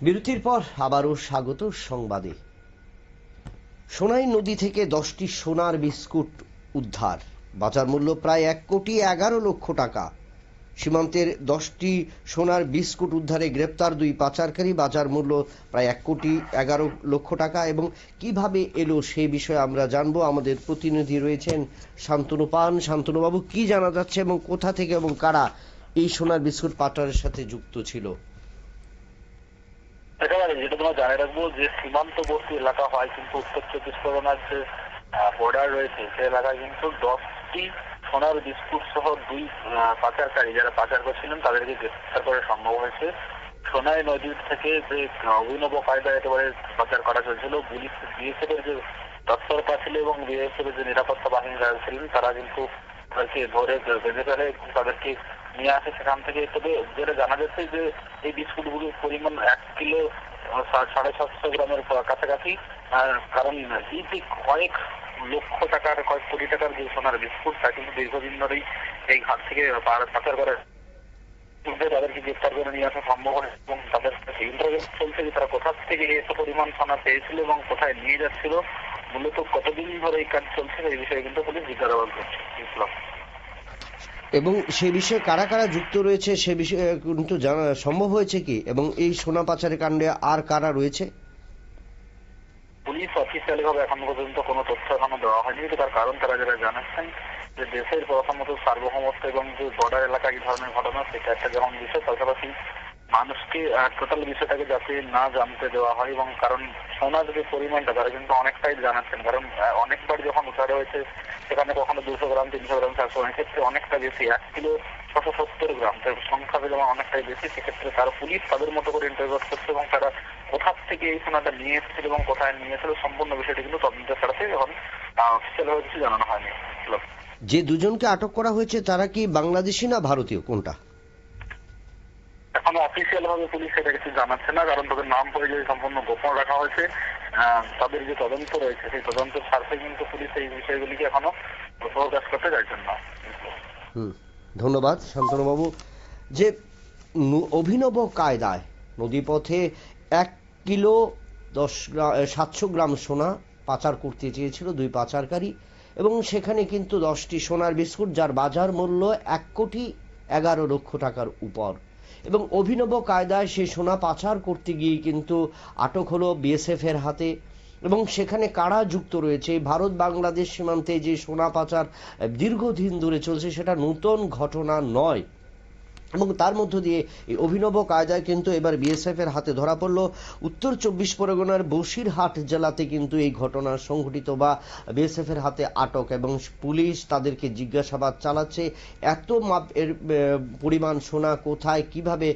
বিরতির পর আবারও স্বাগত সংবাদে। সোনাই নদী থেকে 10টি সোনার বিস্কুট উদ্ধার, বাজার মূল্য প্রায় 1,11,00,000 টাকা। সীমান্তের 10টি সোনার বিস্কুট উদ্ধারে গ্রেপ্তার 2 পাচারকারী, বাজার মূল্য প্রায় 1,11,00,000 টাকা। এবং কিভাবে এলো সেই বিষয়ে আমরা জানবো। আমাদের প্রতিনিধি রয়েছেন শান্তনু পান। শান্তনুবাবু, কি জানা যাচ্ছে এবং কোথা থেকে এবং কারা এই সোনার বিস্কুট পাচারের সাথে যুক্ত ছিল? একেবারে যেটা তোমরা জানিয়ে রাখবো যে সীমান্তবর্তী এলাকা হয়, কিন্তু উত্তর 24 পরগনার যে বর্ডার রয়েছে সে এলাকায় কিন্তু 10টি সোনার বিস্কুট সহ 2 পাচারকারী যারা পাচার করছিলেন তাদেরকে গ্রেফতার করা সম্ভব হয়েছে। সোনাই নদীর থেকে যে অভিনব কায়দায় একেবারে পাচার করা চলছিল, বিএসএফ এর যে তৎপরতা ছিল এবং বিএসএফ এর যে নিরাপত্তা বাহিনী যারা ছিলেন তারা কিন্তু তাদেরকে ধরে বেঁধে ফেলে তাদেরকে নিয়ে আসে সেখান থেকে। তবে যেটা জানা যাচ্ছে যে এই বিস্কুটগুলোর পরিমাণ 1 কিলো 750 গ্রামের কাছাকাছি। কারণ এই যে কয়েক লক্ষ টাকার, কয়েক কোটি টাকার যে সোনার বিস্কুট তা কিন্তু দীর্ঘদিন ধরেই এই ঘাট থেকে পাচার করে তাদেরকে গ্রেফতার করে নিয়ে আসা সম্ভব হয় এবং তাদের ইন্টারোগেশন চলছে যে তারা কোথা থেকে এত পরিমাণ সোনা পেয়েছিল এবং কোথায় নিয়ে যাচ্ছিল, মূলত কতদিন ধরে এই কাজ চলছে এই বিষয়ে কিন্তু পুলিশ জিজ্ঞাসাবাদ করছে। এবং সে বিষয়ে কারা কারা যুক্ত রয়েছে সে বিষয়ে কিন্তু জানা সম্ভব হয়েছে কি, এবং এই সোনা পাচারের কাণ্ডে আর কারা রয়েছে? পুলিশ অফিসিয়ালি ভাবে এখন পর্যন্ত কোনো তথ্য এখনো দেওয়া হয়নি, তার কারণ তারা যারা জানাচ্ছেন যে দেশের প্রথমত সার্বভৌমত্ব এবং যে বর্ডার এলাকায় এই ধরনের ঘটনা সেটা একটা যেমন বিষয়, পাশাপাশি মানুষকে টোটাল বিষয়টাকে যাতে না জানতে দেওয়া হয়। এবং কারণ সোনার যে পরিমাণটা তারা কিন্তু অনেকটাই জানাচ্ছেন, কারণ অনেকবার যখন উদ্ধার হয়েছে সেখানে কখনো 200 গ্রাম 300 গ্রাম 400 গ্রাম, ক্ষেত্রে অনেকটা বেশি, 1 কিলো 670 গ্রাম, তার সংখ্যা যেমন অনেকটাই বেশি। সেক্ষেত্রে তারা পুলিশ তাদের মতো করে ইন্টারোগেট করছে এবং তারা কোথা থেকে এই সোনাটা নিয়ে এসেছিল এবং কোথায় নিয়ে এসেছিল সম্পূর্ণ বিষয়টি কিন্তু তদন্তের সাথে এখন অফিসিয়াল ভাবে কিছু জানানো হয়নি। যে দুজনকে আটক করা হয়েছে তারা কি বাংলাদেশি না ভারতীয়, কোনটা? এখনো অফিসিয়াল ভাবে পুলিশ সেটা কিছু জানাচ্ছে না, কারণ তাদের নাম পরিচয় সম্পূর্ণ গোপন রাখা হয়েছে। তাদের যে তদন্ত রয়েছে সেই তদন্তের স্বার্থে কিন্তু পুলিশ এই বিষয়গুলিকে এখনো প্রকাশ করতে চাইছেন না। ধন্যবাদ শান্তনুবাবু। যে অভিনব কায়দায় নদীপথে 1 কিলো 700 গ্রাম সোনা পাচার করতে চেয়েছিল 2 পাচারকারী, এবং সেখানে কিন্তু 10টি সোনার বিস্কুট যার বাজার মূল্য 1,11,00,000 টাকার উপর। এবং অভিনব কায়দায় সেই সোনা পাচার করতে গিয়ে কিন্তু আটক হলো বিএসএফ এর হাতে। এবং সেখানে কারা যুক্ত রয়েছে, ভারত বাংলাদেশ সীমান্তে যে সোনা পাচার দীর্ঘদিন ধরে চলছে সেটা নতুন ঘটনা নয়। এবং তার মধ্য দিয়ে এই অভিনব কায়দায় কিন্তু এবার বিএসএফ এর হাতে ধরা পড়ল। উত্তর 24 পরগনার বসিরহাট জেলাতে কিন্তু এই ঘটনা সংঘটিত বা বিএসএফ এর হাতে আটক, এবং পুলিশ তাদেরকে জিজ্ঞাসাবাদ চালাচ্ছে এত এর পরিমাণ সোনা কোথায় কিভাবে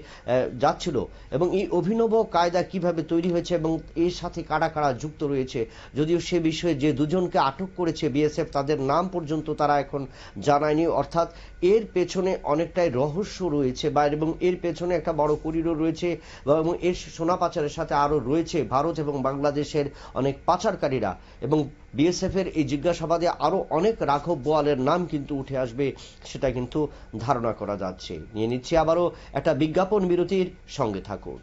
যাচ্ছিল এবং এই অভিনব কায়দা কিভাবে তৈরি হয়েছে এবং এর সাথে কারা কারা যুক্ত রয়েছে। যদিও সে বিষয়ে যে দুজনকে আটক করেছে বিএসএফ তাদের নাম পর্যন্ত তারা এখন জানায়নি, অর্থাৎ এর পেছনে অনেকটাই রহস্য রয়েছে এবং এর পেছনে একটা বড় করিডোর রয়েছে এবং এর সোনা পাচারের সাথে আরো রয়েছে ভারত এবং বাংলাদেশের অনেক পাচারকারীরা। এবং বিএসএফ এর এই জিজ্ঞাসাবাদে আরো অনেক রাঘব বোয়ালের নাম কিন্তু উঠে আসবে, সেটা কিন্তু ধারণা করা যাচ্ছে। নিয়ে নিচ্ছে আবারও একটা বিজ্ঞাপন বিরতির, সঙ্গে থাকুন।